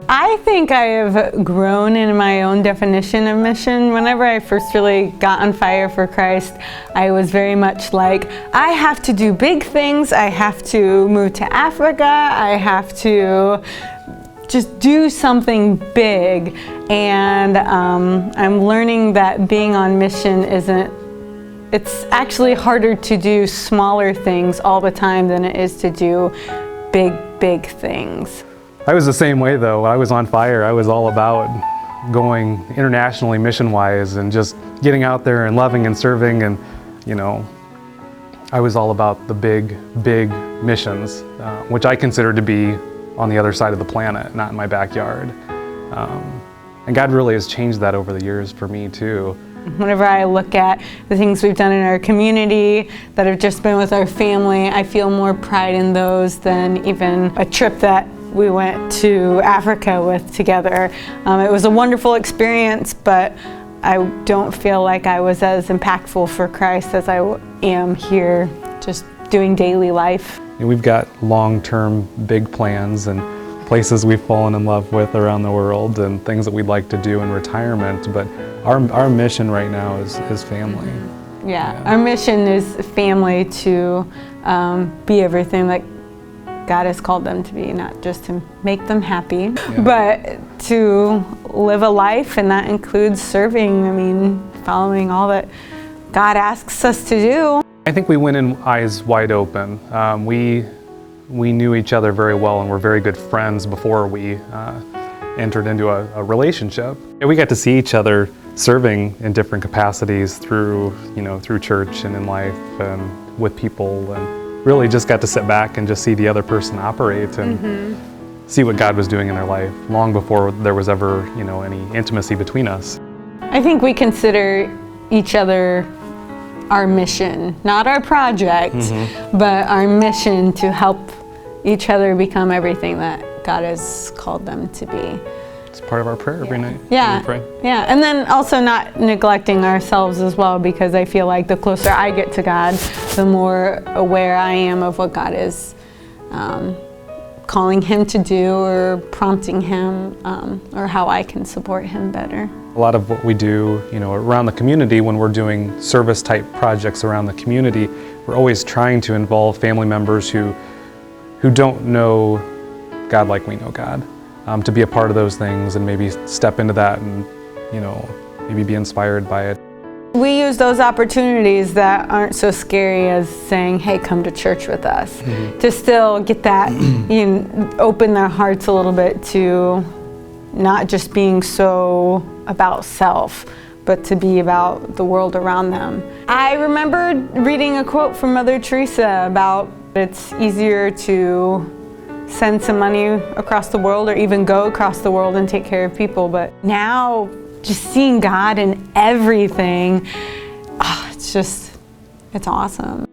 I think I have grown in my own definition of mission. Whenever I first really got on fire for Christ, I was very much like, I have to do big things, I have to move to Africa, I have to just do something big. And I'm learning that being on mission it's actually harder to do smaller things all the time than it is to do big things. I was the same way though. I was on fire. I was all about going internationally mission-wise and just getting out there and loving and serving, and I was all about the big missions, which I consider to be on the other side of the planet, not in my backyard. And God really has changed that over the years for me too. Whenever I look at the things we've done in our community that have just been with our family, I feel more pride in those than even a trip that we went to Africa with together. It was a wonderful experience, but I don't feel like I was as impactful for Christ as I am here just doing daily life. We've got long-term big plans and places we've fallen in love with around the world and things that we'd like to do in retirement, but our mission right now is family. Yeah, our mission is family, to be everything that God has called them to be, not just to make them happy, but to live a life, and that includes serving, following all that God asks us to do. I think we went in eyes wide open. We knew each other very well and were very good friends before we entered into a relationship. We got to see each other serving in different capacities through church and in life and with people, and really just got to sit back and just see the other person operate and see what God was doing in their life long before there was ever any intimacy between us. I think we consider each other our mission, not our project, but our mission to help each other become everything that God has called them to be. It's part of our prayer every night. Yeah, we pray. Yeah, and then also not neglecting ourselves as well, because I feel like the closer I get to God, the more aware I am of what God is calling Him to do or prompting Him, or how I can support Him better. A lot of what we do, around the community, when we're doing service-type projects around the community, we're always trying to involve family members who don't know God like we know God, to be a part of those things and maybe step into that and, maybe be inspired by it. We use those opportunities that aren't so scary as saying, hey, come to church with us, to still get that, open their hearts a little bit to not just being so about self, but to be about the world around them. I remember reading a quote from Mother Teresa about it's easier to send some money across the world or even go across the world and take care of people, but now just seeing God in everything, it's awesome.